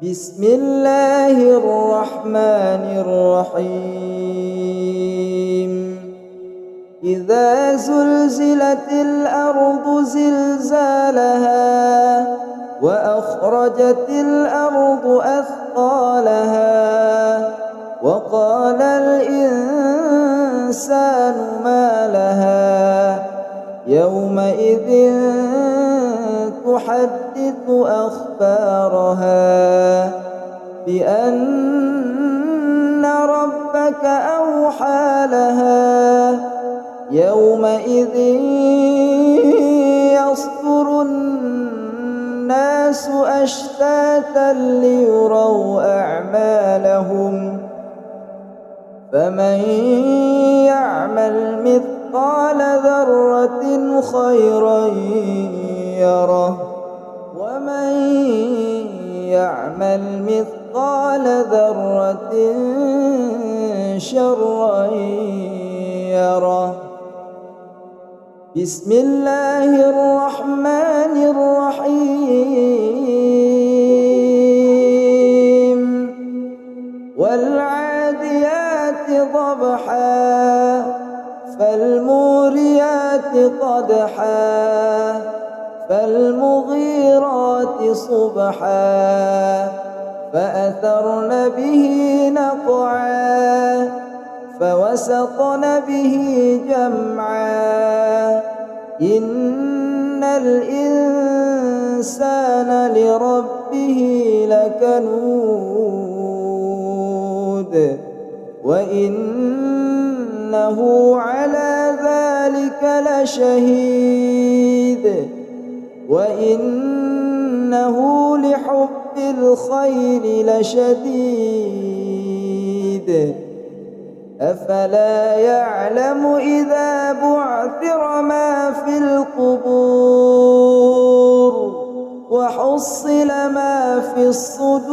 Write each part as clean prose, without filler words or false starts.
بسم الله الرحمن الرحيم. إذا زلزلت الأرض زلزالها وأخرجت الأرض أثقالها وقال الإنسان ما لها يومئذ تحدث أخبارها بأن ربك أوحى لها يومئذ يصدر الناس أشتاتا ليروا أعمالهم فمن يعمل مثقال ذرة خيرا يره ومن يعمل مثقال ذرة شرا يره. بسم الله الرحمن الرحيم. والعاديات ضبحا فالموريات قدحا فالمغيرات صبحا فأثرن به نقعا فوسطن به جمعا إن الإنسان لربه لكنود وإنه على ذلك لشهيد وإنه لحب الخير لشديد أفلا يعلم إذا بعثر ما في القبور وحصل ما في الصدور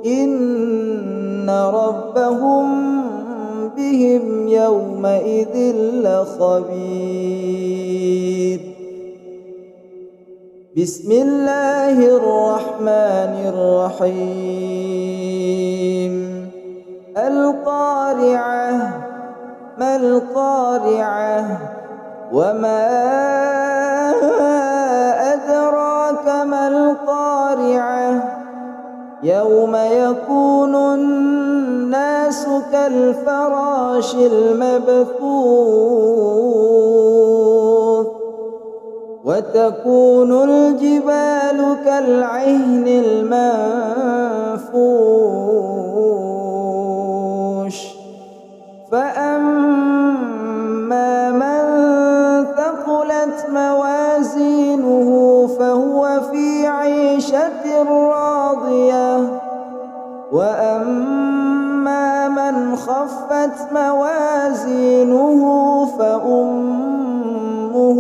إن ربهم بهم يومئذ لخبير. بسم الله الرحمن الرحيم. القارعة ما القارعة وما أدراك ما القارعة يوم يكون الناس كالفراش المبثوث وتكون الجبال كالعهن المنفوش فأما من ثقلت موازينه فهو في عيشة راضية وأما من خفت موازينه فأمه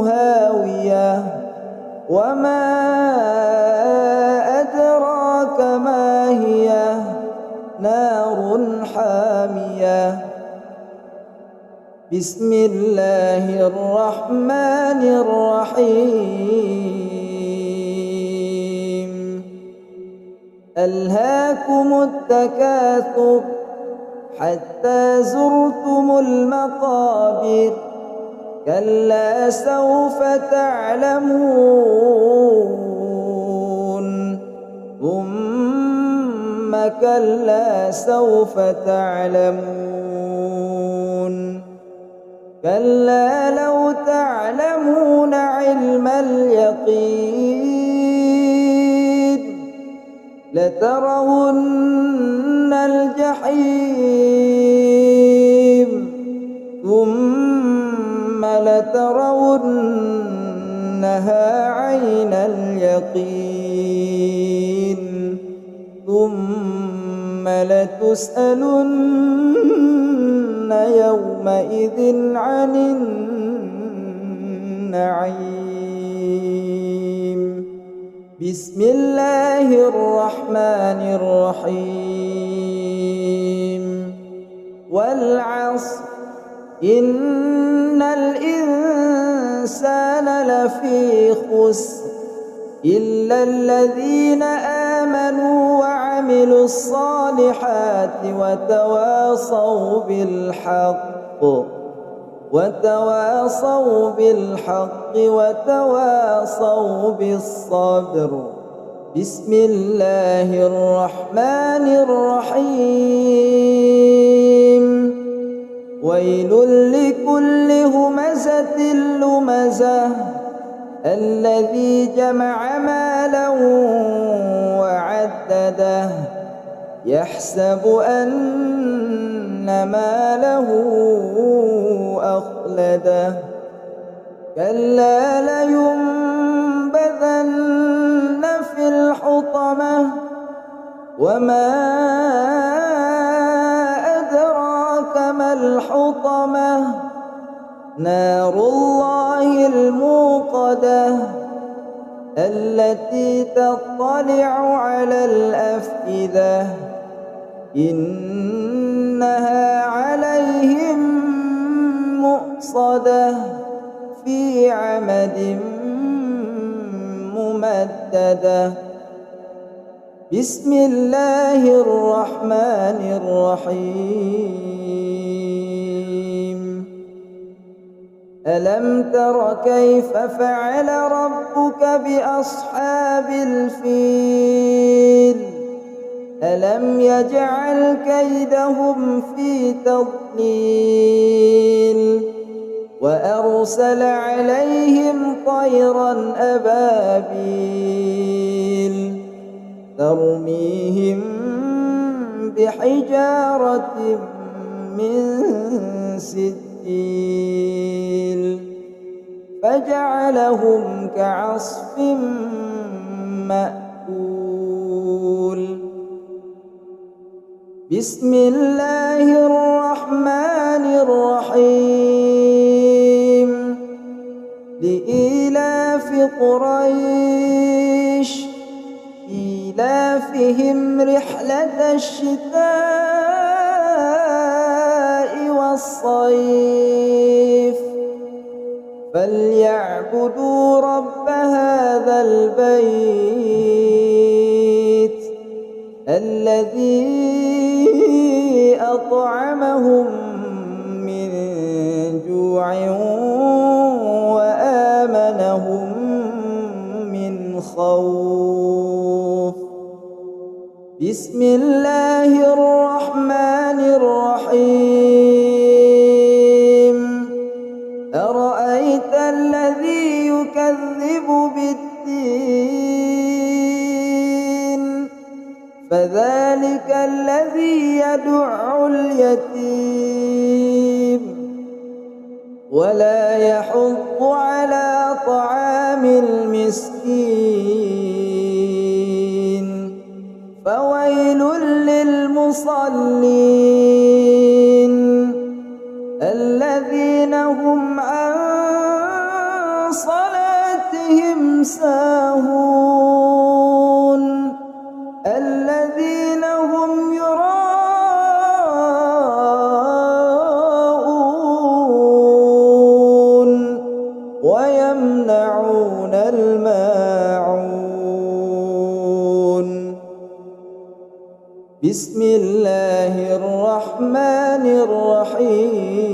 هاوية وما أدراك ما هي نار حامية. بسم الله الرحمن الرحيم. ألهاكم التكاثر حتى زرتم المقابر كلا سوف تعلمون ثم كلا سوف تعلمون كلا لو تعلمون علم اليقين لترون الجحيم ثم لترونها عين اليقين ثم لتسألن يومئذ عن النعيم. بسم الله الرحمن الرحيم. والعصر إن الإنسان لفي خسر إلا الذين آمنوا وعملوا الصالحات وتواصوا بالحق وتواصوا بالصبر. بسم الله الرحمن الرحيم. ويل لكل همزة لمزة الذي جمع مالا وعدده يحسب أن ماله أخلده كلا لينبذن في الحطمة وما أدراك ما الحطمة نار الله الموقدة التي تطلع على الأفئدة إنها عليهم مؤصدة في عمد ممددة. بسم الله الرحمن الرحيم. ألم تر كيف فعل ربك بأصحاب الفيل ألم يجعل كيدهم في تضليل وأرسل عليهم طيرا أبابيل ترميهم بحجارة من سجيل فجعلهم كعصف مأكول. بسم الله الرحمن الرحيم. لإيلاف قريش إيلافهم رحلة الشتاء والصيف فليعبدوا رب هذا البيت الذي أطعمهم من جوع وآمنهم من خوف. بسم الله الرحمن الرحيم. أرأيت الذي يكذب بالدين فذلك الذي يدع اليتيم ولا يحض على طعام المسكين فويل للمصلين الذين هم عن صلاتهم ساهون الذين هم يراءون ويمنعون الماعون. بسم الله الرحمن الرحيم.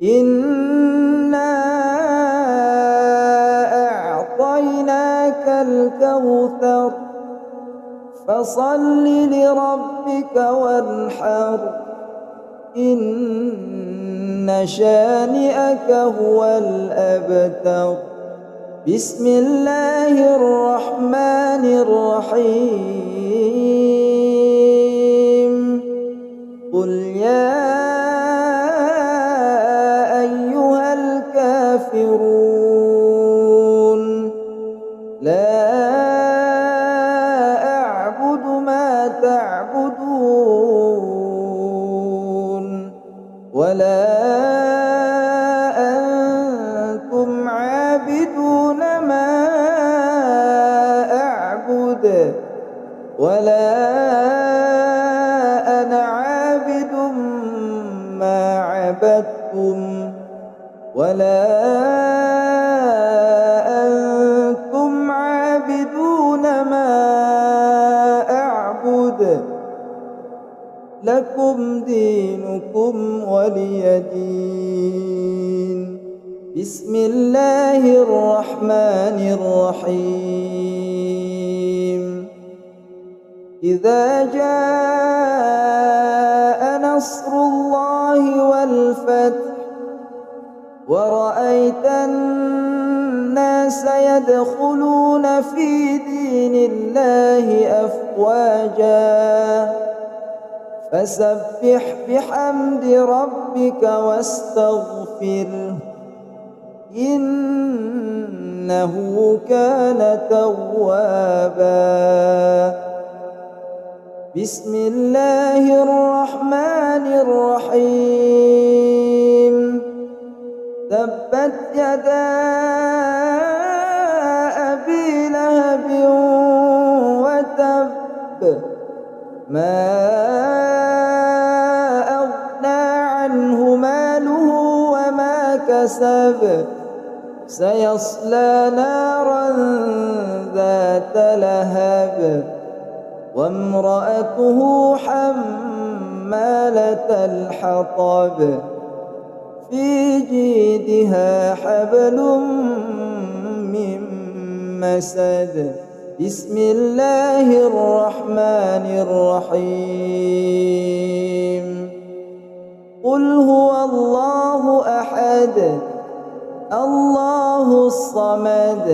إنا أعطيناك الكوثر فصل لربك وانحر إن شانئك هو الأبتر. بسم الله الرحمن الرحيم. قل يا أيها الكافرون لا أعبد ما تعبدون ولا أنتم عابدون ما أعبد ولا أنا عابد ما عبدتم ولا لكم دينكم ولي دين. بسم الله الرحمن الرحيم. إذا جاء نصر الله والفتح ورأيت الناس يدخلون في دين الله أفواجا فسبح بحمد ربك واستغفره إنه كان توابا. بسم الله الرحمن الرحيم. تبت يدا أبي لهب وتب ما أغنى عنه ماله وما كسب سيصلى نارا ذات لهب وامرأته حمالة الحطب في جيدها حبل من مسد. بسم الله الرحمن الرحيم. قل هو الله أحد الله الصمد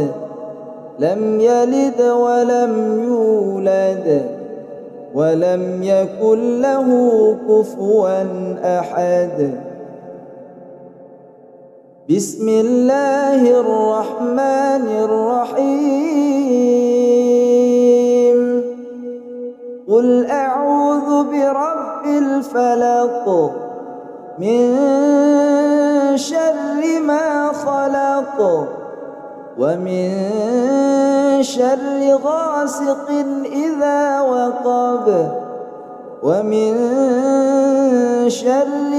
لم يلد ولم يولد ولم يكن له كفوا أحد. بسم الله الرحمن الرحيم. قل أعوذ برب الفلق من شر ما خلق ومن شر غاسق إذا وقب ومن شر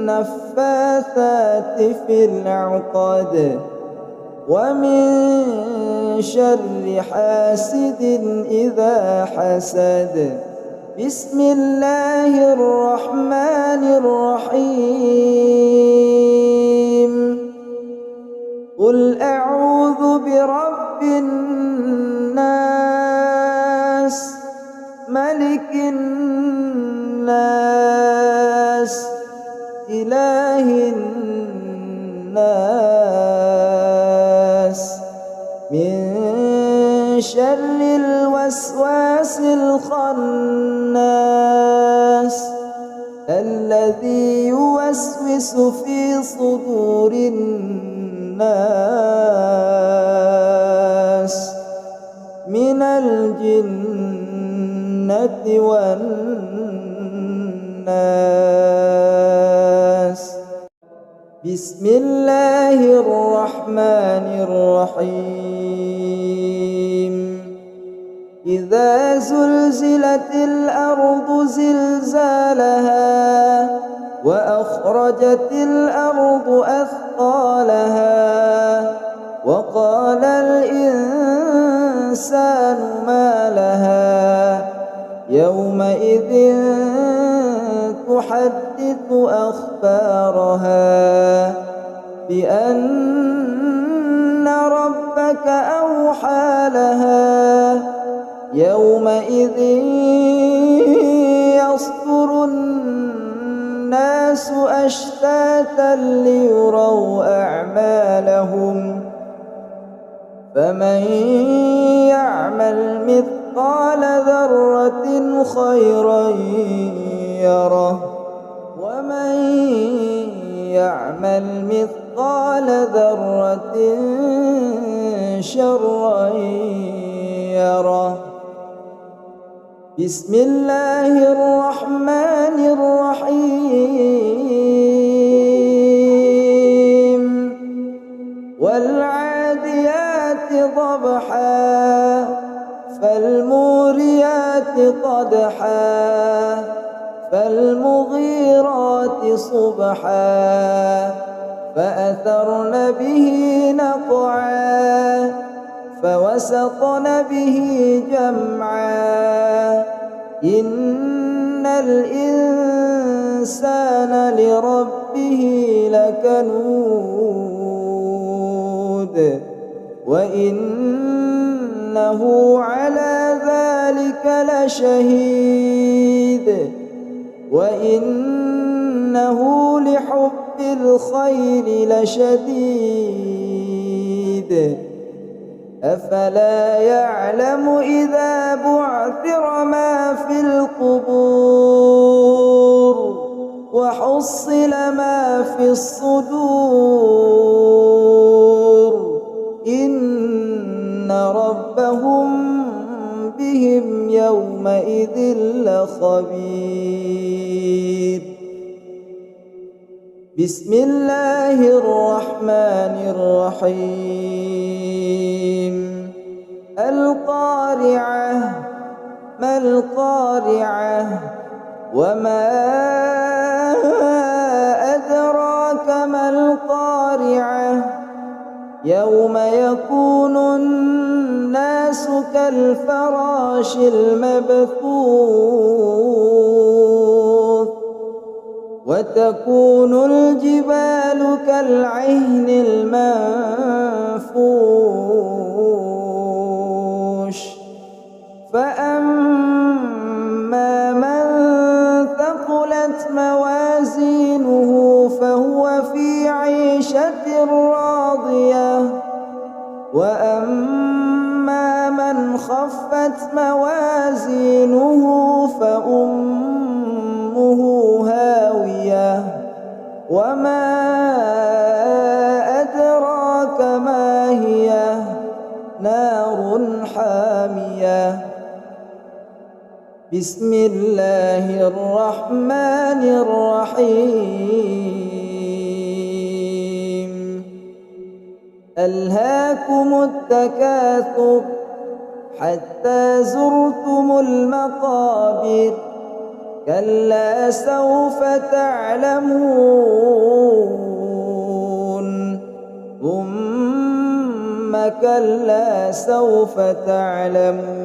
النفاثات في العقد ومن شر حاسد إذا حسد. بسم الله الرحمن الرحيم. قل أعوذ برب الناس ملك الناس إله الناس من شر الوسواس الخناس الذي يوسوس في صدور الناس من الجنة والناس. بسم الله الرحمن الرحيم. إذا زلزلت الأرض زلزالها وأخرجت الأرض أثقالها وقال الإنسان ما لها يومئذ تحدث أخبارها بأن ربك أوحى لها يومئذ يصدر الناس أشتاتا ليروا أعمالهم فمن يعمل مثقال ذرة خيرا يره ومن يعمل مثقال ذرة شرا يره. بسم الله الرحمن الرحيم. والعاديات ضبحا فالموريات قدحا فالمغيرات صبحا فأثرن به نقعا فوسطن به جمعا إن الإنسان لربه لكنود وإنه على ذلك لشهيد وإنه لحب الخير لشديد أفلا يعلم إذا بعثر ما في القبور وحصل ما في الصدور إن ربهم بهم يومئذ لخبير. بسم الله الرحمن الرحيم. القارعة ما القارعة وما أدراك ما القارعة يوم يكون الناس كالفراش المبثوث وتكون الجبال كالعهن المنفوش فأما من ثقلت موازينه فهو في عيشة راضية وأما من خفت موازينه فأمه هاوية وما أدراك ما هي نار حامية. بسم الله الرحمن الرحيم. ألهاكم التكاثر حتى زرتم المقابر كلا سوف تعلمون ثم كلا سوف تعلمون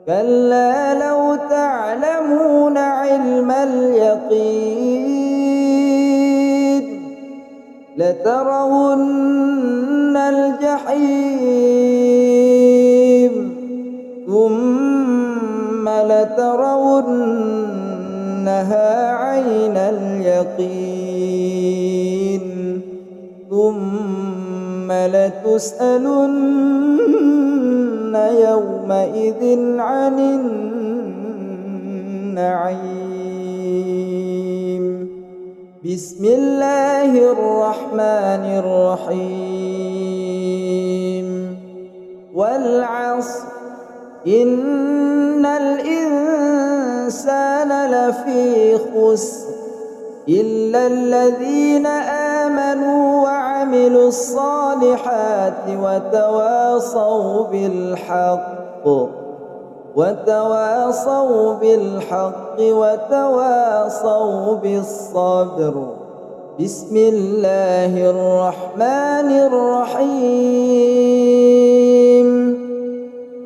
كلا لو تعلمون علم اليقين لترون الجحيم ثم لترونها عين اليقين ثم لتسألن يومئذ عن النعيم. بسم الله الرحمن الرحيم. والعصر إن الإنسان لفي خسر إلا الذين آمنوا وعملوا الصالحات وتواصوا بالحق وتواصوا بالصبر. بسم الله الرحمن الرحيم.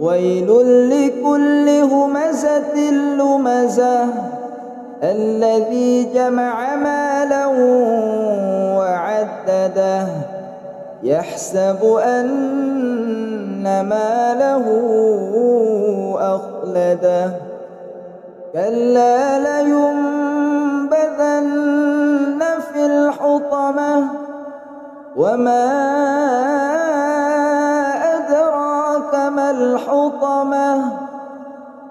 ويل لكل همزة لمزة الذي جمع مالا وعدده يحسب أن ماله أخلده كلا لينبذن في الحطمة وما أدراك ما الحطمة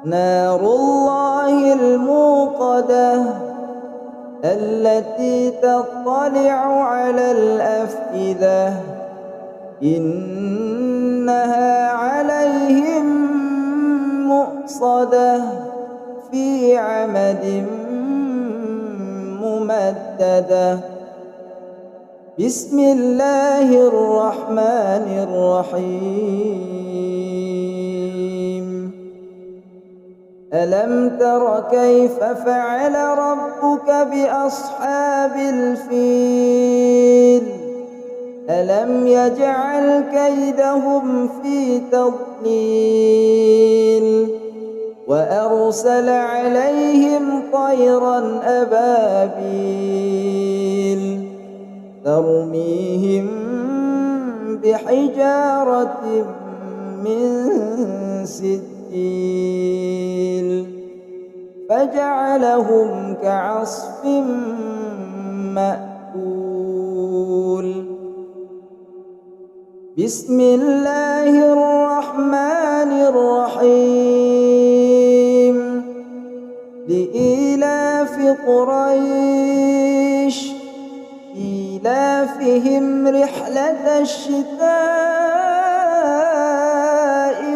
نار الله الموقدة التي تطلع على الأفئدة إنها عليهم مؤصدة في عمد ممددة. بسم الله الرحمن الرحيم. ألم تر كيف فعل ربك بأصحاب الفيل ألم يجعل كيدهم في تضليل وأرسل عليهم طيرا أبابيل ترميهم بحجارة من سجيل فجعلهم كعصف مأكول. بسم الله الرحمن الرحيم. لإيلاف قريش إيلافهم رحلة الشتاء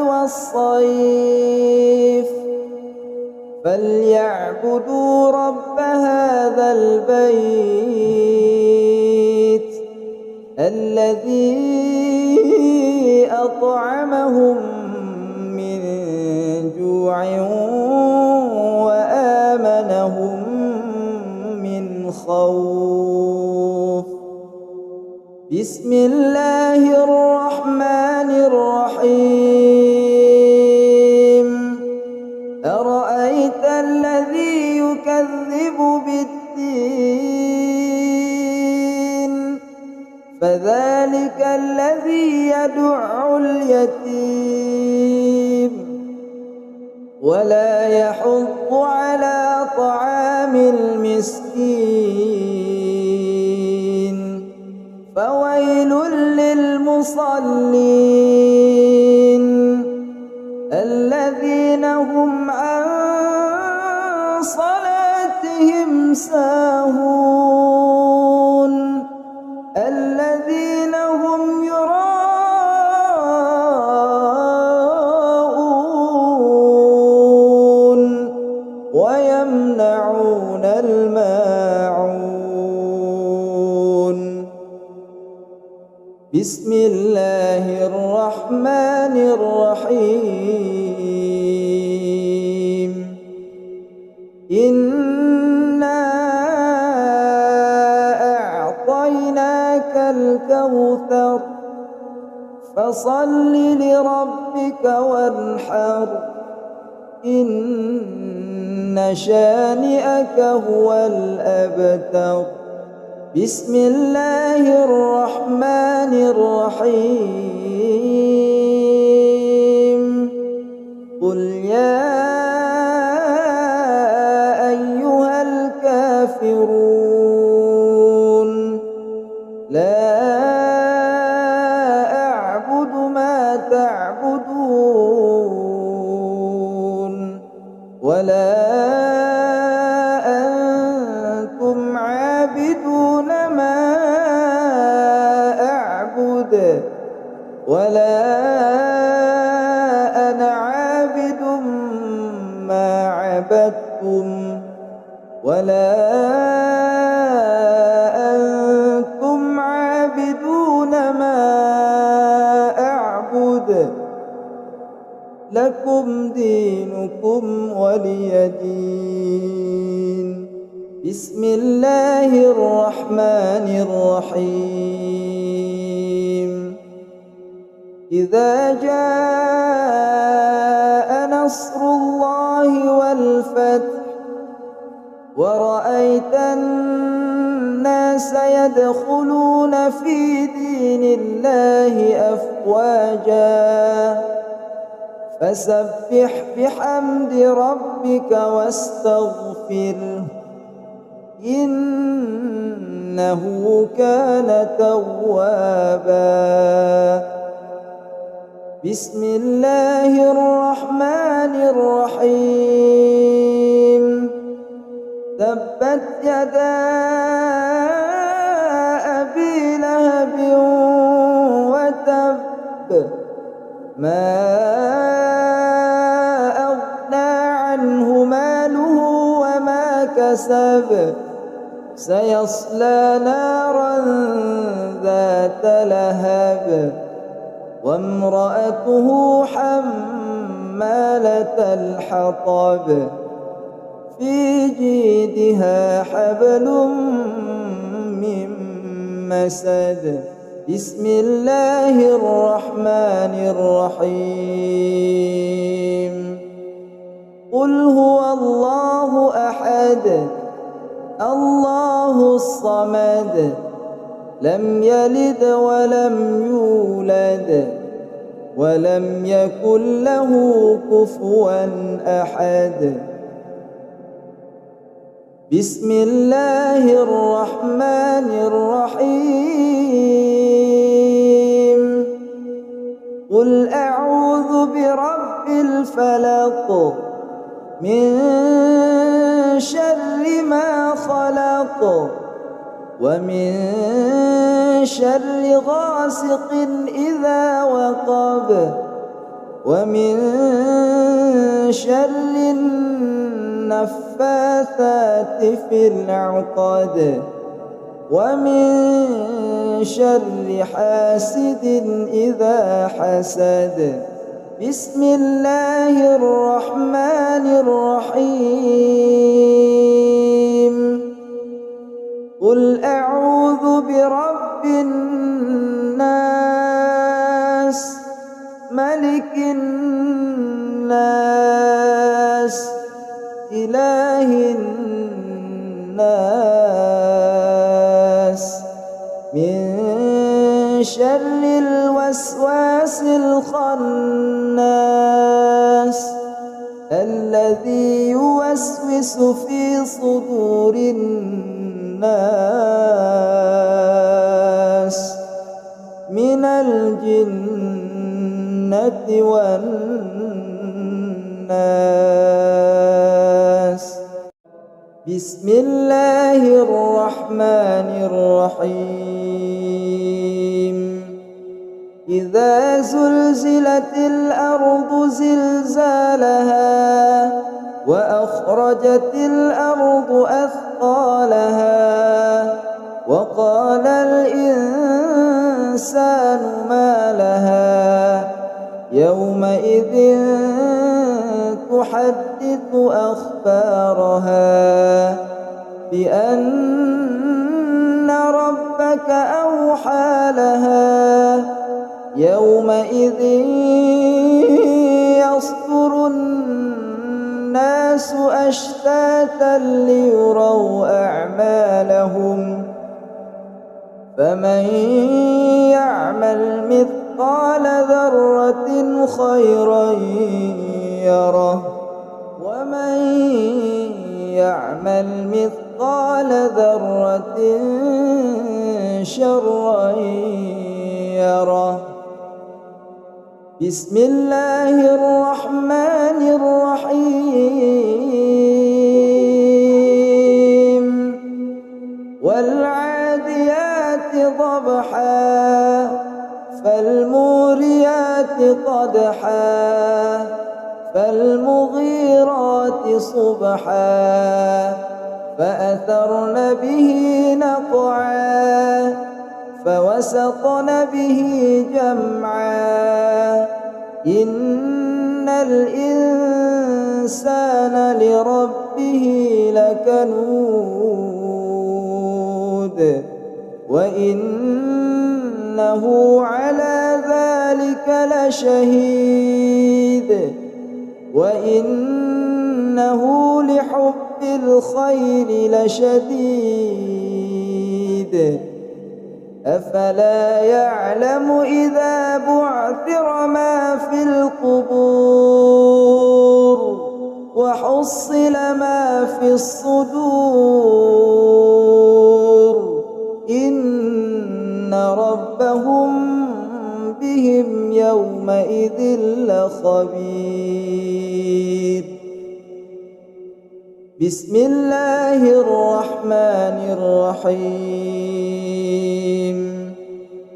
والصيف فليعبدوا رب هذا البيت الذي أطعمهم من جوع وآمنهم من خوف. بسم الله الرحمن الرحيم. أرأيت الذي يكذب بالدين فذلك الذي يدع اليتيم ولا يحض على طعام المسكين فويل للمصلين الذين هم عن صلاتهم ساهون الذين هم يراءون ويمنعون الماعون. بسم الله الرحمن الرحيم. إنا أعطيناك الكوثر فصل لربك وانحر إن شانئك هو الأبتر. بسم الله الرحمن الرحيم. قل يا أيها الكافرون لا أعبد ما تعبدون ولا أنتم عابدون ما أعبد ولا أنا عابد ما عبدتم ولا أنتم عابدون ما أعبد لكم دينكم ولي دين. بسم الله الرحمن الرحيم. إذا جاء نصر الله والفتح ورأيت الناس يدخلون في دين الله أفواجا فسبح بحمد ربك واستغفره إنه كان توابا. بسم الله الرحمن الرحيم. تبت يدا أبي لهب وتب ما أغنى عنه ماله وما كسب سيصلى نارا ذات لهب وامرأته حمالة الحطب في جيدها حبل من مسد. بسم الله الرحمن الرحيم. قل هو الله أحد الله الصمد لم يلد ولم يولد ولم يكن له كفوا أحد. بسم الله الرحمن الرحيم قل أعوذ برب الفلق من شر ما خلق ومن شر غاسق إذا وقب ومن شر النفاثات في العقد ومن شر حاسد إذا حسد. بسم الله الرحمن الرحيم قل أعوذ برب الناس ملك الناس إله الناس من شر الوسواس الخناس الذي يوسوس في صدور الناس من الجنة والناس. بسم الله الرحمن الرحيم إذا زلزلت الأرض زلزالها وأخرجت الأرض أثقالها وقال الإنسان ما لها يومئذ تحدث أخبارها بأن ربك أوحى لها يومئذ يصدر الناس أشتاتا ليروا أعمالهم فمن يعمل مثقال ذرة خيرا يره ومن يعمل مثقال ذرة شرا يره. بسم الله الرحمن الرحيم والعاديات ضبحا فالموريات قدحا فالمغيرات صبحا فأثرن به نقعا فوسطن به جمعا إن الإنسان لربه لكنود وإنه على ذلك لشهيد وإنه لحب الخير لشديد أفلا يعلم إذا بعثر ما في القبور وحصل ما في الصدور إن ربهم بهم يومئذ لخبير. بسم الله الرحمن الرحيم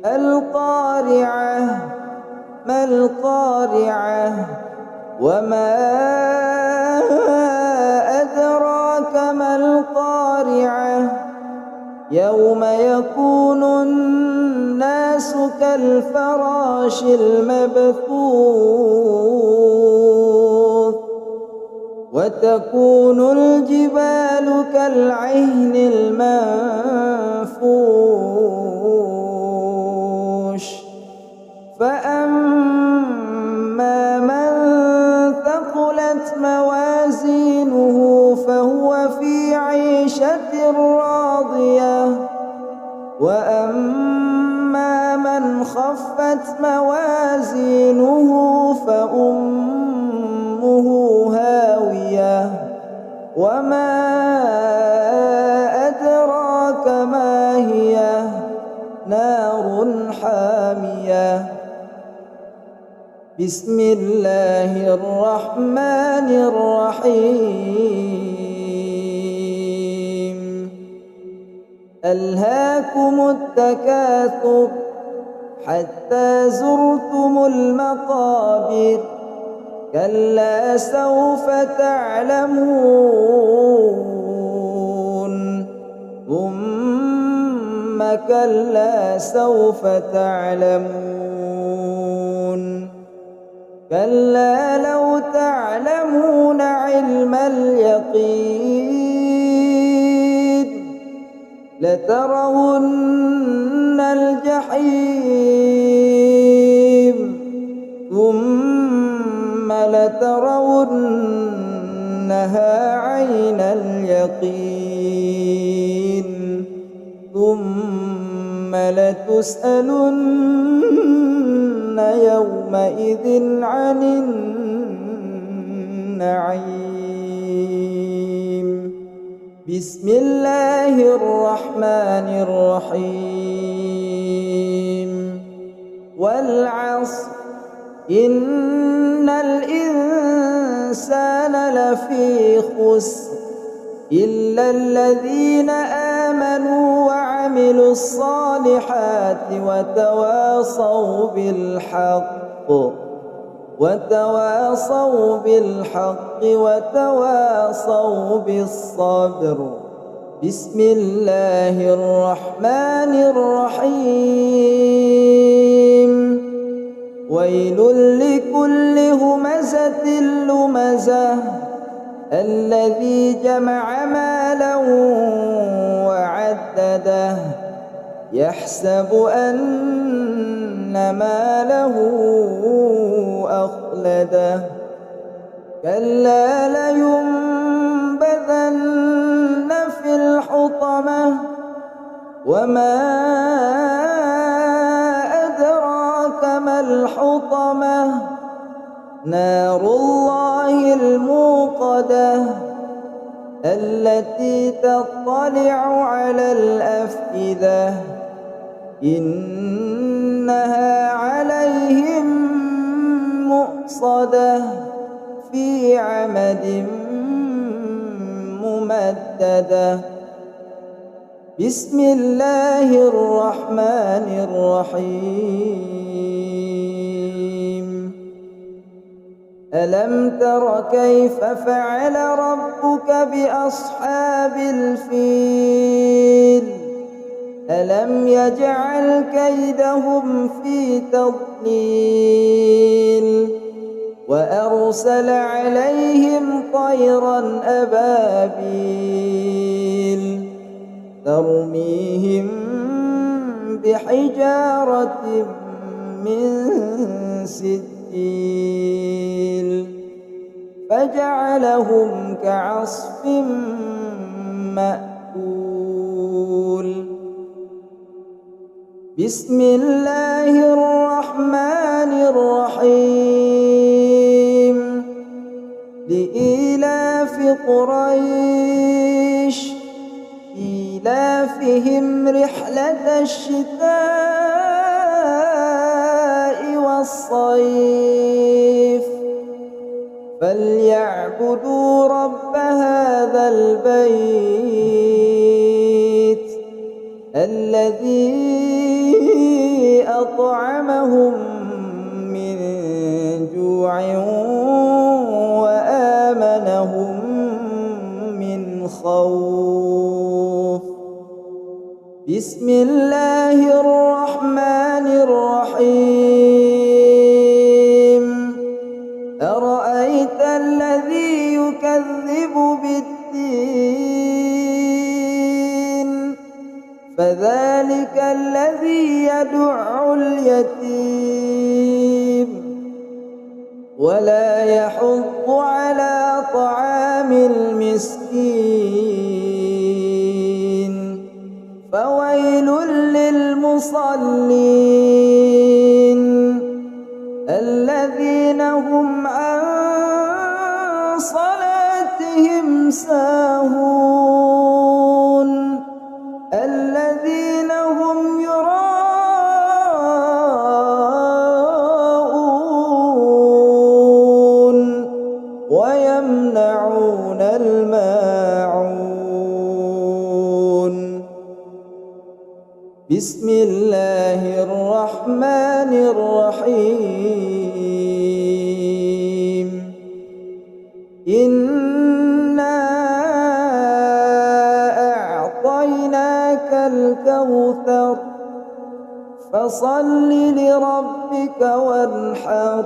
القارعة ما القارعة وما أدراك ما القارعة يوم يكون الناس كالفراش المبثوث وتكون الجبال كالعهن المنفوش فأما من ثقلت موازينه وأما من خفت موازينه فأمه هاوية وما أدراك ما هي نار حامية. بسم الله الرحمن الرحيم. ألهاكم التكاثر حتى زرتم المقابر كلا سوف تعلمون ثم كلا سوف تعلمون كلا لو تعلمون علم اليقين لترون الجحيم ثم لترونها عين اليقين ثم لتسألن يومئذ عن النعيم. بسم الله الرحمن الرحيم. والعصر إن الإنسان لفي خسر إلا الذين آمنوا وعملوا الصالحات وتواصوا بالحق وتواصوا بالصبر. بسم الله الرحمن الرحيم. ويل لكل همزة لمزة الذي جمع مالا وعدده يحسب أن ماله أخلده كلا لينبذن في الحطمة وما أدراك ما الحطمة نار الله الموقدة التي تطلع على الأفئدة إنها عليهم مؤصدة في عمد ممددة. بسم الله الرحمن الرحيم. ألم تر كيف فعل ربك بأصحاب الفيل ألم يجعل كيدهم في تضليل وأرسل عليهم طيرا أبابيل ترميهم بحجارة من سجيل فجعلهم كعصف مأكول. بسم الله الرحمن الرحيم. لإيلاف قريش إيلافهم رحلة الشتاء والصيف فليعبدوا رب هذا البيت الذي أطعمهم من جوع وآمنهم من خوف. بسم الله الرحمن الرحيم. أرأيت الذي يكذب بالدين فذلك الذي يدع اليتيم ولا يحض على طعام المسكين فويل للمصلين المصلين الذين هم عن صلاتهم ساهون الذين هم يراءون ويمنعون الماعون. بسم الله الرحمن الرحيم. إنا أعطيناك الكوثر فصل لربك وانحر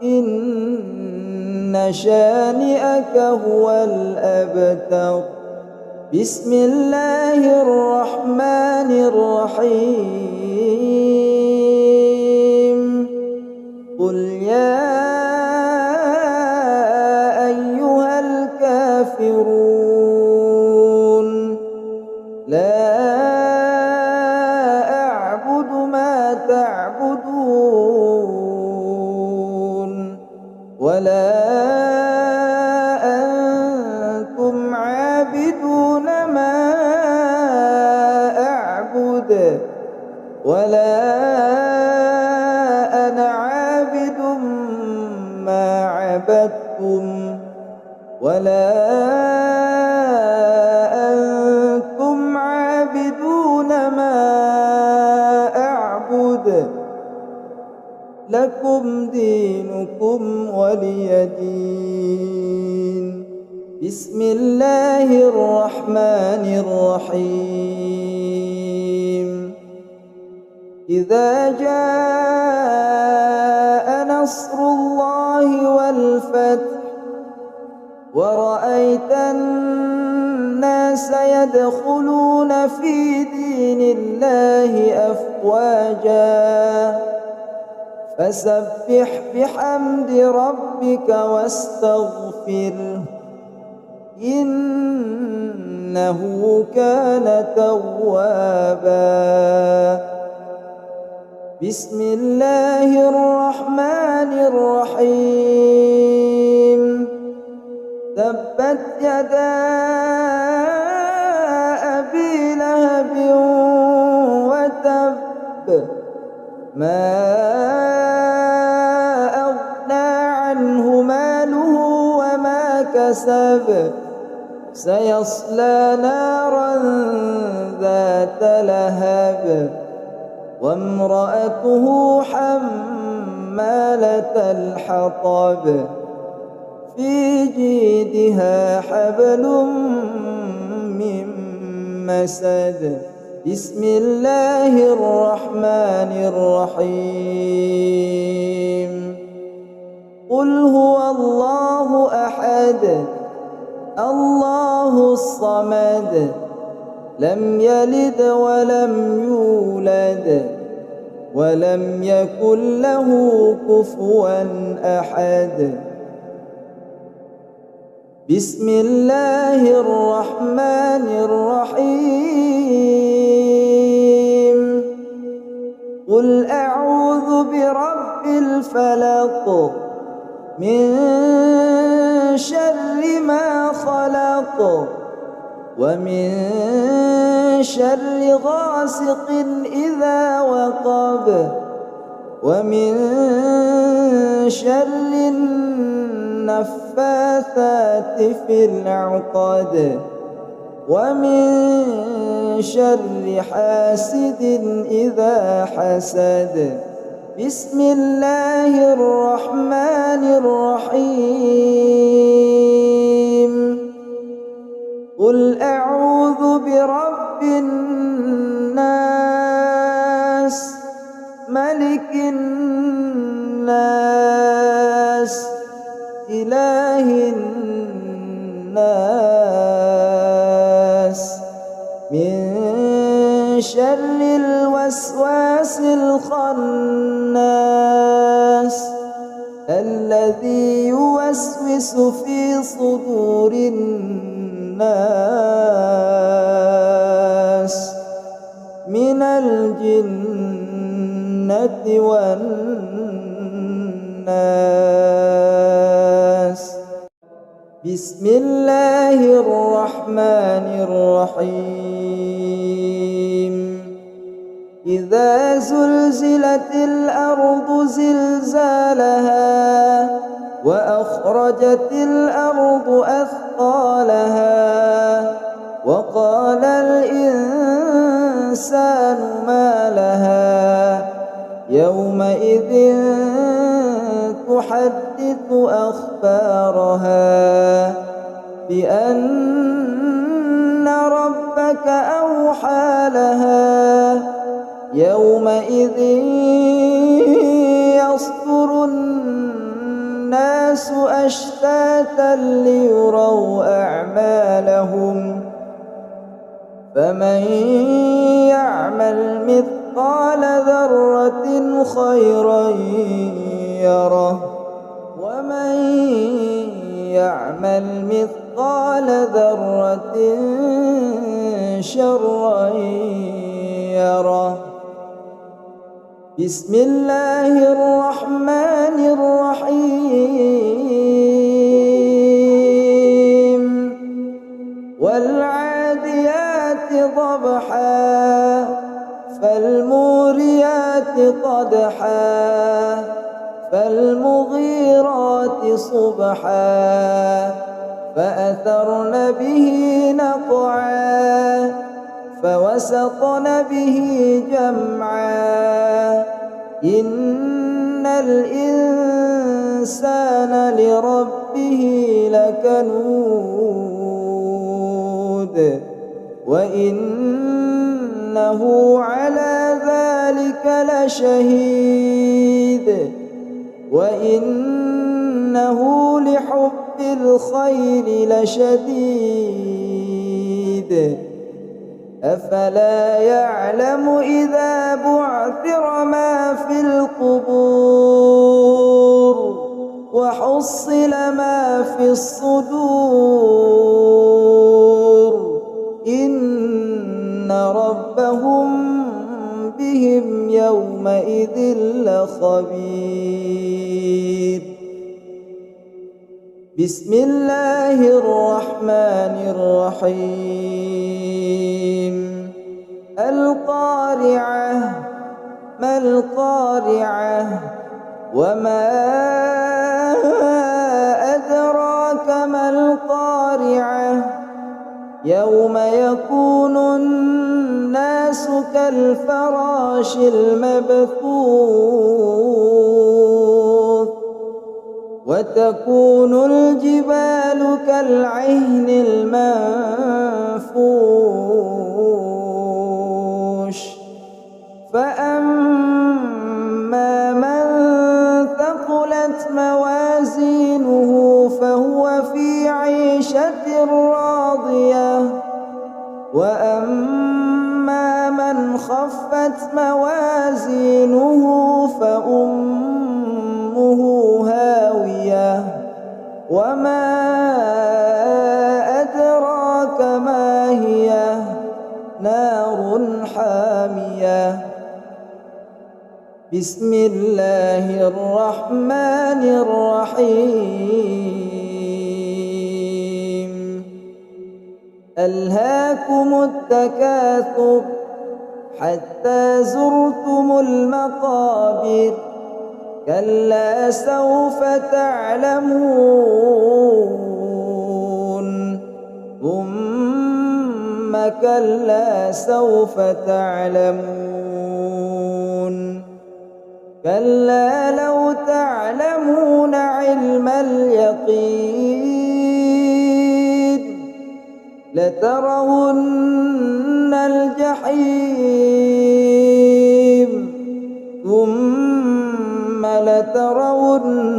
إن شانئك هو الأبتر. بسم الله الرحمن الرحيم. قل يا أيها الكافرون لا أعبد ما تعبدون ولا أنتم عابدون ما أعبد ولا أنا عابد ما عبدتم ولا أنتم عابدون ما أعبد لكم دينكم ولي دين. بسم الله الرحمن الرحيم. إذا جاء نصر الله والفتح ورأيت الناس يدخلون في دين الله أفواجا فسبح بحمد ربك واستغفره إنه كان توابا. بسم الله الرحمن الرحيم. تبت يدا أبي لهب وتب ما أغنى عنه ماله وما كسب سيصلى نارا ذات لهب وامرأته حمالة الحطب في جيدها حبل من مسد. بسم الله الرحمن الرحيم. قل هو الله أحد الله الصمد لم يلد ولم يولد ولم يكن له كفوا أحد. بسم الله الرحمن الرحيم. قل أعوذ برب الفلق من شر ما خلق ومن شر غاسق إذا وقب ومن شر النفاثات في العقد ومن شر حاسد إذا حسد. بسم الله الرحمن الرحيم. قل أعوذ برب الناس ملك الناس إله الناس من شر الوسواس الخناس الذي يوسوس في صدور الناس من من الجنة والناس. بسم الله الرحمن الرحيم. إذا زلزلت الأرض زلزالها وأخرجت الأرض أثقالها وقال الإنسان ما لها يومئذ تحدث أخبارها بأن ربك أوحى لها يومئذ يصدر الناس أشتاتا ليروا أعمالهم فمن يعمل مثقال ذرة خيرا يره ومن يعمل مثقال ذرة شرا يره. بسم الله الرحمن الرحيم. والعاديات ضبحا فالموريات قدحا فالمغيرات صبحا فأثرن به نقعا فوسطن به جمعا إن الإنسان لربه لكنود وإنه على ذلك لشهيد وإنه لحب الخير لشديد أفلا يعلم إذا بعثر ما في القبور وحصل ما في الصدور إن ربهم بهم يومئذ لخبير. بسم الله الرحمن الرحيم. القارعة ما القارعة وما أدراك ما القارعة يوم يكون الناس كالفراش المبثوث وتكون الجبال كالعهن المنفوش فأما من ثقلت موازينه فهو في عيشة راضية وأما من خفت موازينه فأمه هاوية وما أدراك ما هي نار حامية. بسم الله الرحمن الرحيم. ألهاكم التكاثر حتى زرتم المقابر كلا سوف تعلمون ثم كلا سوف تعلمون كلا لو تعلمون علم اليقين لترون الجحيم ثم لترونها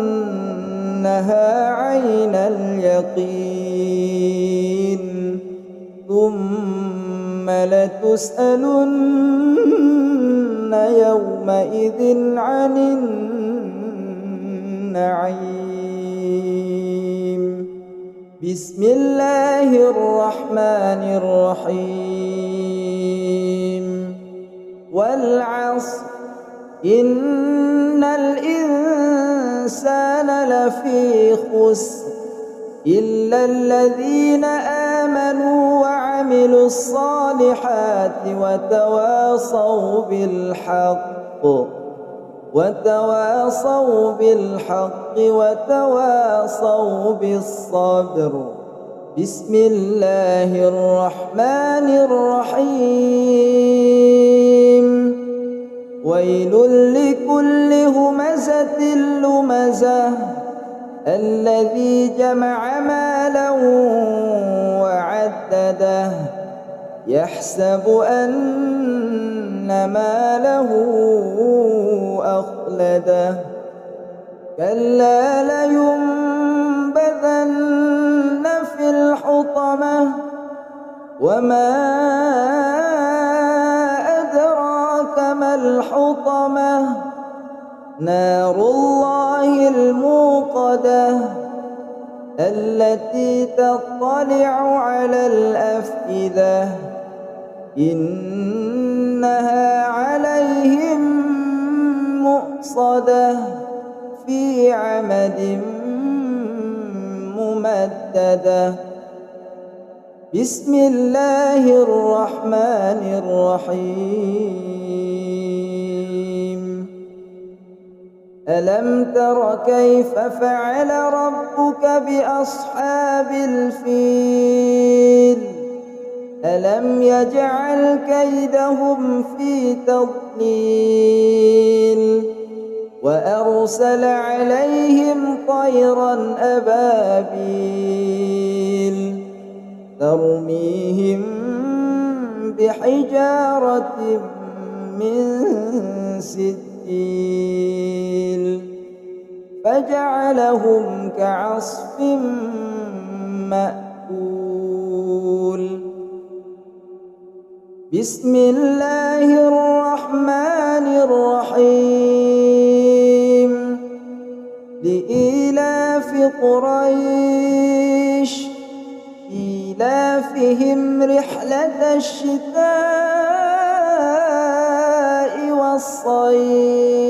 عين اليقين ثم لتسألن يومئذ عن النعيم. بسم الله الرحمن الرحيم. والعصر إن الإنسان لفي خسر إلا الذين آمنوا وعملوا الصالحات وتواصوا بالحق وتواصوا بالصبر. بسم الله الرحمن الرحيم. ويل لكل همزة لمزة الذي جمع مالا وعدده يحسب أن ماله أخلده كلا لينبذن في الحطمة وما أدراك ما الحطمة نار الله الموقدة التي تطلع على الأفئدة إنها عليهم مؤصدة في عمد ممددة. بسم الله الرحمن الرحيم. ألم تر كيف فعل ربك بأصحاب الفيل ألم يجعل كيدهم في تضليل وأرسل عليهم طيرا أبابيل ترميهم بحجارة من سجيل فجعلهم كعصف مأكول. بسم الله الرحمن الرحيم. لإيلاف قريش إيلافهم رحلة الشتاء والصيف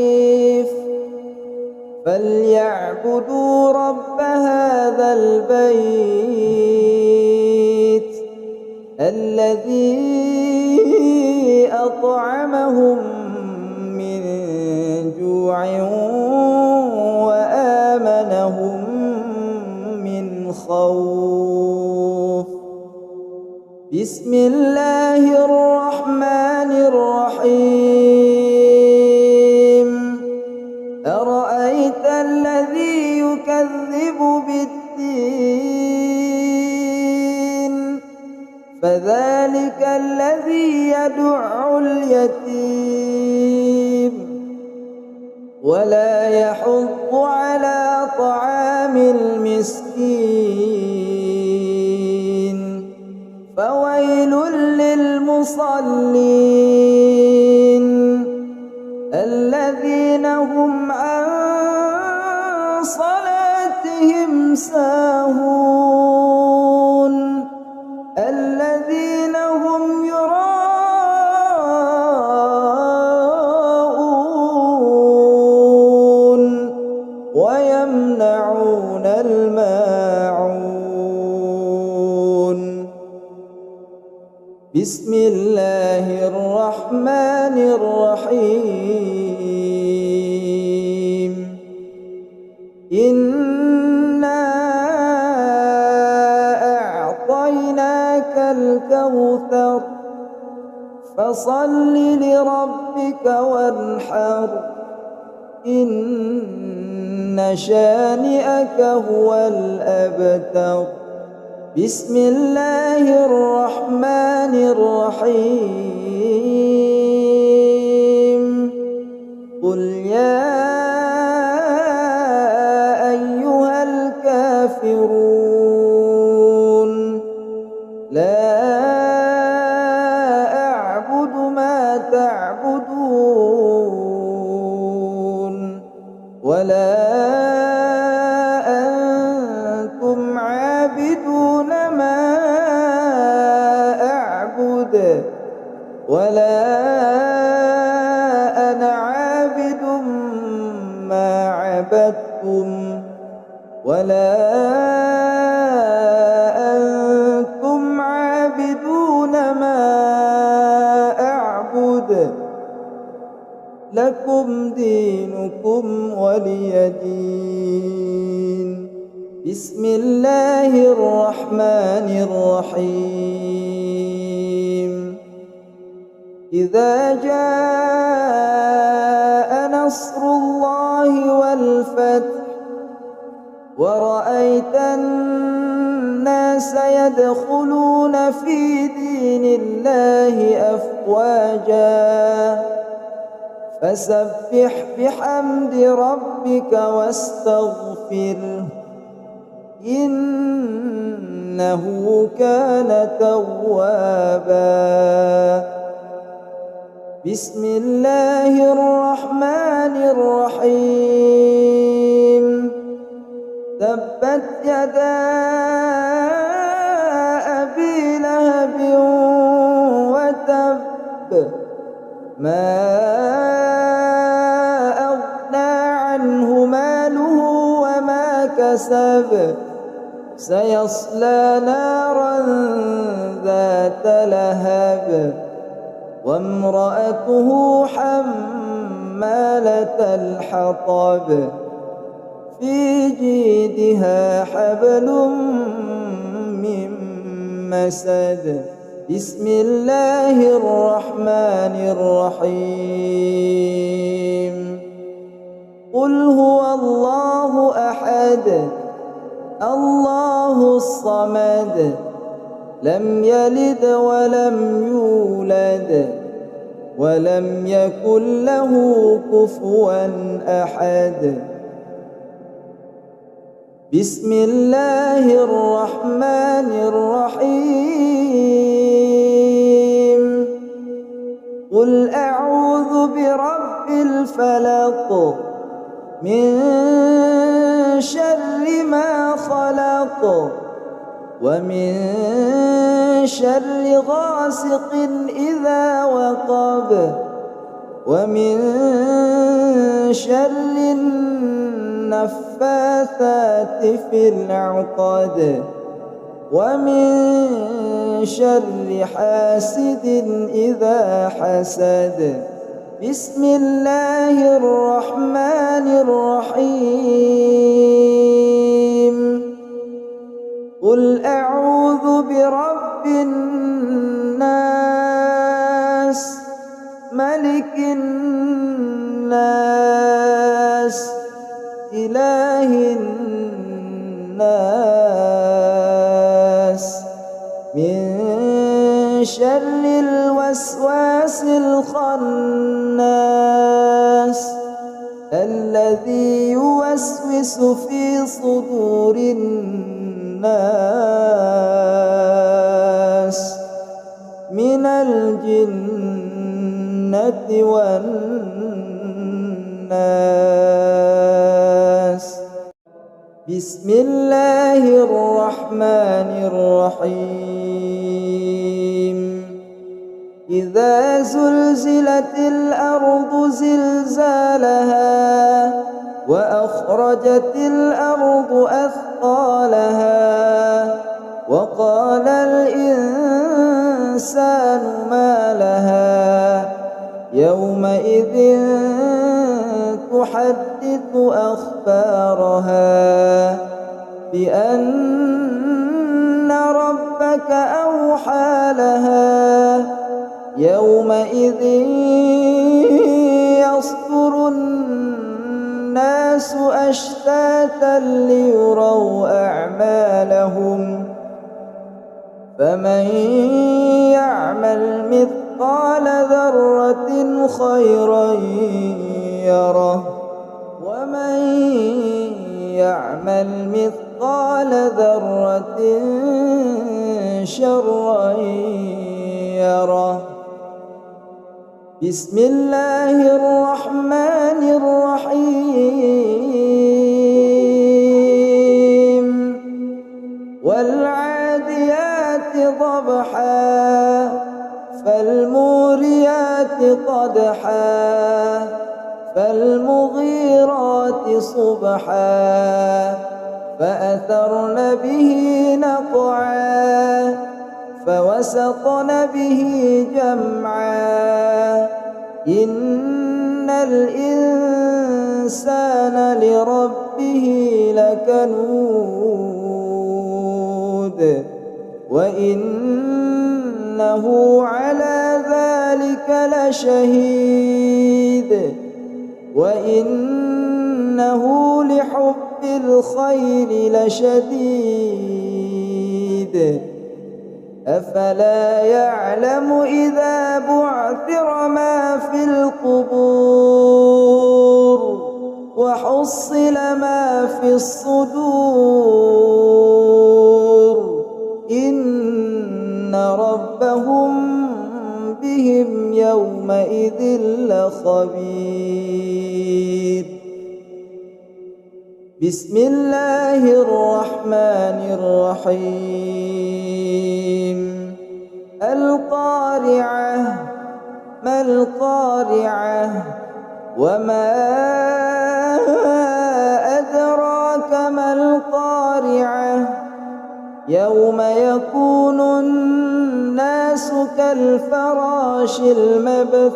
فليعبدوا رب هذا البيت الذي أطعمهم من جوع وآمنهم من خوف. بسم الله الرحمن الرحيم. أرأيت الذي يكذب بالدين فذلك الذي يدع اليتيم ولا يحض على طعام المسكين فويل للمصلين الذين هم عن صلاتهم ساهون الذين هم يراءون ويمنعون الماعون. بسم الله الرحمن الرحيم. إنا أعطيناك الكوثر فصل لربك وانحر إن شانئك هو الأبتر. بسم الله الرحمن الرحيم. قل يا أيها الكافرون لا أعبد ما تعبدون ولا أنتم عابدون ما أعبد ولا ولا أنتم عابدون ما أعبد لكم دينكم ولي دين. بسم الله الرحمن الرحيم. إذا جاء نصر الله والفتح ورأيت الناس يدخلون في دين الله أفواجا فسبح بحمد ربك واستغفره إنه كان توابا. بسم الله الرحمن الرحيم. تبت يدا أبي لهب وتب ما أغنى عنه ماله وما كسب سيصلى نارا ذات لهب وامرأته حمالة الحطب في جيدها حبل من مسد. بسم الله الرحمن الرحيم. قل هو الله أحد الله الصمد لم يلد ولم يولد ولم يكن له كفوا أحد. بسم الله الرحمن الرحيم. قل أعوذ برب الفلق من شر ما خلق ومن شر غاسق إذا وقب ومن شر النفاثات في العقد ومن شر حاسد إذا حسد. بسم الله الرحمن الرحيم. قل أعوذ برب الناس ملك الناس إله الناس من شر الوسواس الخناس الذي يوسوس في صدور الناس من الجنة والناس. بسم الله الرحمن الرحيم. إذا زلزلت الأرض زلزالها وأخرجت الأرض أثقالها وقال الإنسان ما لها يومئذ تحدث أخبارها بأن ربك أوحى لها يومئذ يصدر الناس أشتاتا ليروا أعمالهم فمن يعمل مثقال ذرة خيرا يره ومن يعمل مثقال ذرة شرا يره. بسم الله الرحمن الرحيم. والعاديات ضبحا فالموريات قدحا فالمغيرات صبحا فأثرن به نقعا فوسطن به جمعا إن الإنسان لربه لكنود وإنه على ذلك لشهيد وإنه لحب الخير لشديد أفلا يعلم إذا بعثر ما في القبور وحصل ما في الصدور إن ربهم بهم يومئذ لخبير. بسم الله الرحمن الرحيم. القارعة ما القارعة وما أدراك ما القارعة يوم يكون الناس كالفراش المبثوث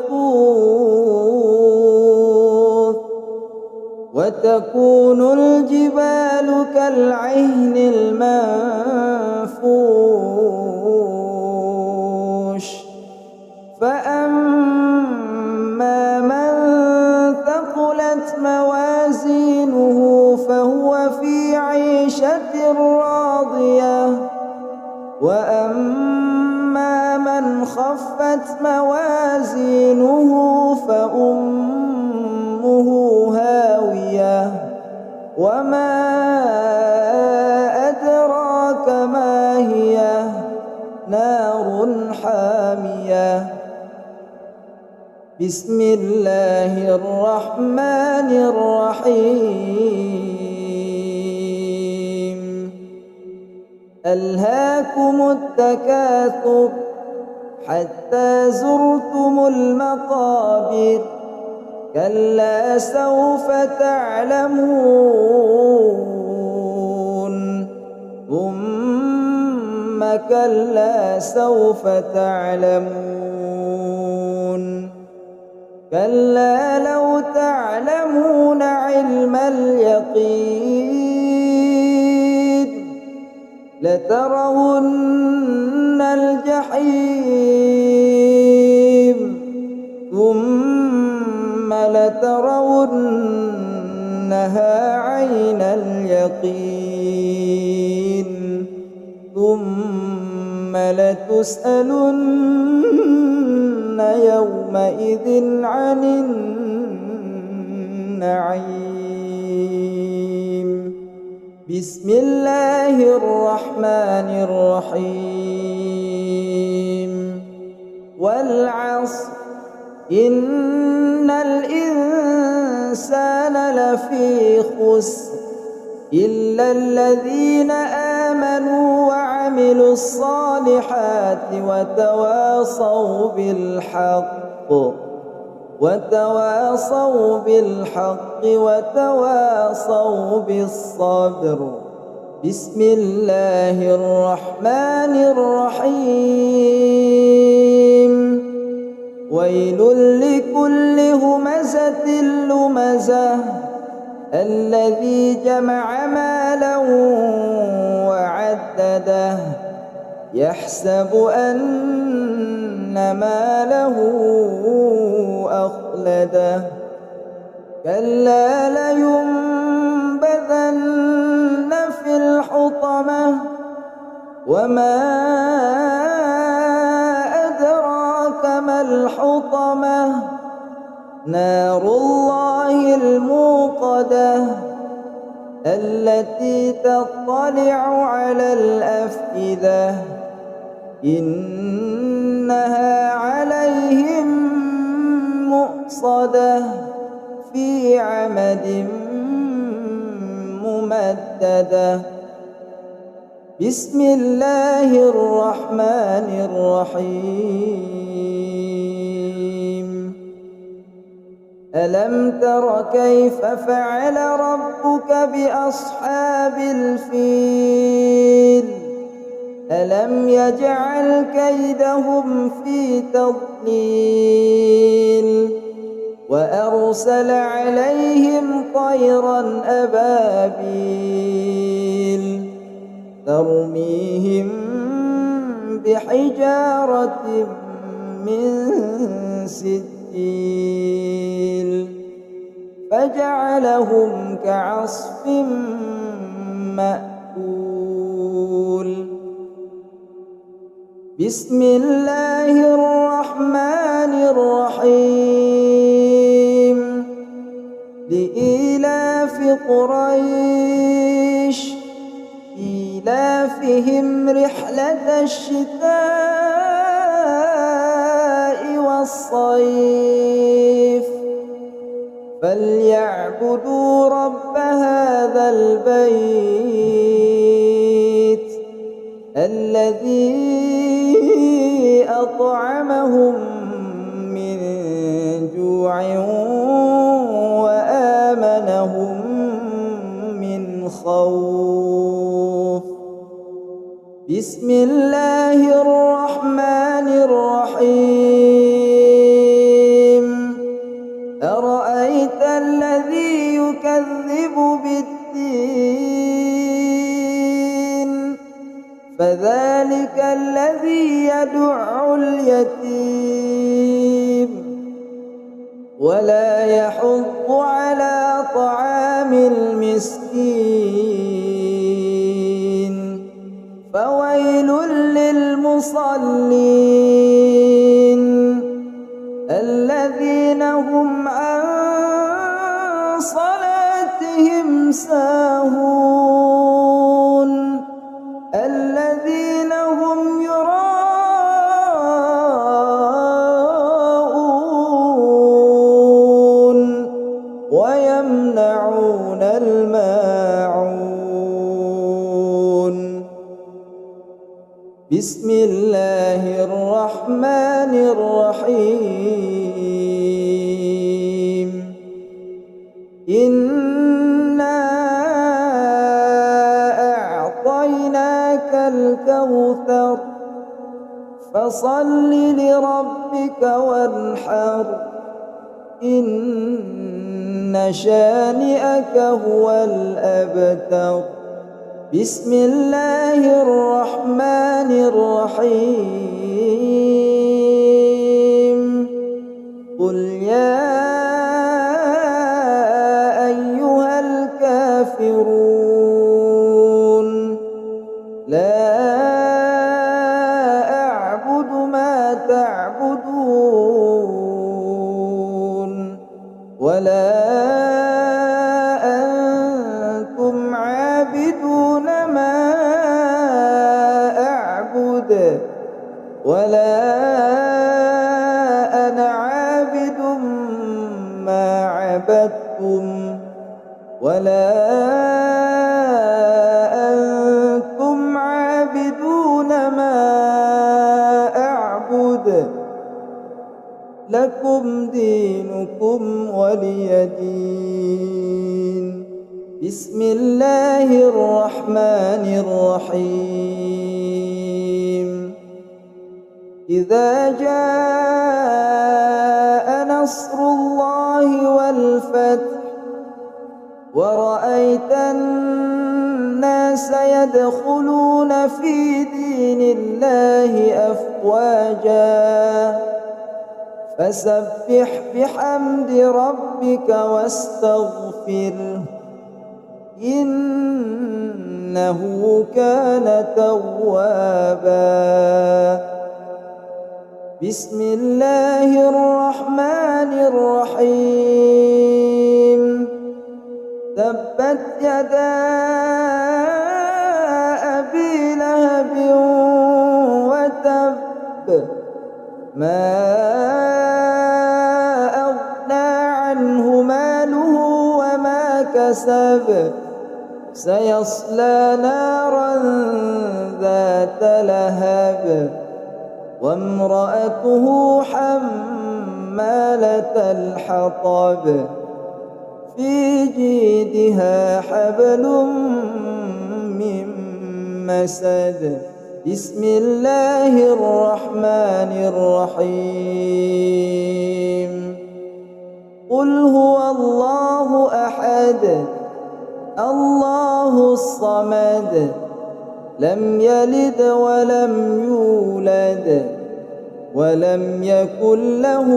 وتكون الجبال كالعهن المنفوش فأما من ثقلت موازينه فهو في عيشة راضية وأما من خفت موازينه فأمه هاوية وما أدراك ما هي نار حامية. بسم الله الرحمن الرحيم. ألهاكم التكاثر حتى زرتم المقابر كلا سوف تعلمون ثم كلا سوف تعلمون كلا لو تعلمون علم اليقين لترون الجحيم ثم لترونها عين اليقين ثم لتسألن يومئذ عن النعيم. بسم الله الرحمن الرحيم. والعصر إن الإنسان لفي خسر إلا الذين آمنوا وعملوا الصالحات وتواصوا بالحق وتواصوا بالصبر. بسم الله الرحمن الرحيم. ويل لكل همزة لمزة الذي جمع مالا وعدده يحسب أن ماله أخلده كلا لينبذن في الحطمة وما أدراك ما الحطمة نار الله الموقدة التي تطلع على الأفئدة إنها عليهم مؤصدة في عمد ممددة. بسم الله الرحمن الرحيم. ألم تر كيف فعل ربك بأصحاب الفيل ألم يجعل كيدهم في تضليل وأرسل عليهم طيرا أبابيل ترميهم بحجارة من سجيل فجعلهم كعصف مأكول بسم الله الرحمن الرحيم لإيلاف قريش إيلافهم رحلة الشتاء والصيف فليعبدوا رب هذا البيت الذي أطعمهم من جوع وآمنهم من خوف بسم الله الرحمن الرحيم أرأيت الذي يكذب بالدين فذلك الذي يدع اليتيم ولا يحض على طعام المسكين فويل للمصلين الذين هم عن صلاتهم ساهون الذين هم يراءون ويمنعون الماعون بسم الله الرحمن الرحيم إنا أعطيناك الكوثر فصل لربك وانحر إن شانئك هو الأبتر بسم الله الرحمن الرحيم قل يا أيها الكافرون لا أعبد ما تعبدون ولا أنتم عابدون ما أعبد ولا أنا عابد ما عبدتم ولا أنتم عابدون ما أعبد لكم دينكم ولي دين بسم الله الرحمن الرحيم إذا جاء نصر الله والفتح ورأيت الناس يدخلون في دين الله أفواجا فسبح بحمد ربك واستغفره إنه كان توابا بسم الله الرحمن الرحيم تبت يدا أبي لهب وتب ما أغنى عنه ماله وما كسب سيصلى نارا ذات لهب وامرأته حمالة حمالة الحطب في جيدها حبل من مسد. بسم الله الرحمن الرحيم. قل هو الله أحد الله الصمد لم يلد ولم يولد ولم يكن له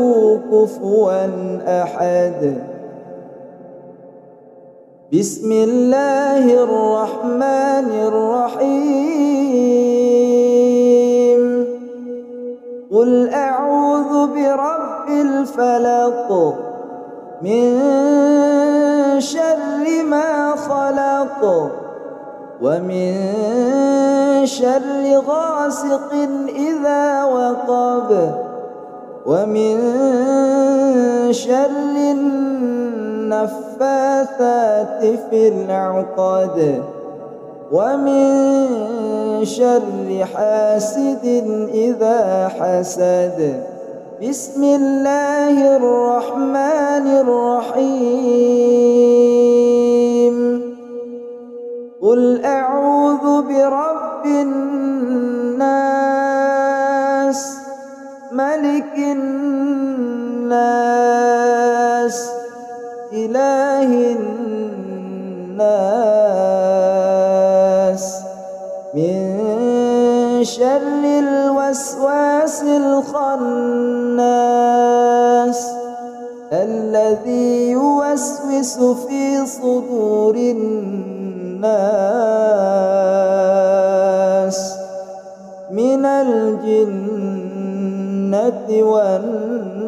كفوا أحد. بسم الله الرحمن الرحيم. قل أعوذ برب الفلق من شر ما خلق ومن شر غاسق إذا وقب ومن شر النفاثات في العقد ومن شر حاسد إذا حسد. بسم الله الرحمن الرحيم. قل أعوذ برب الناس ملك الناس إله الناس من شر الوسواس الخناس الذي يوسوس في صدور الناس من الجنة والناس.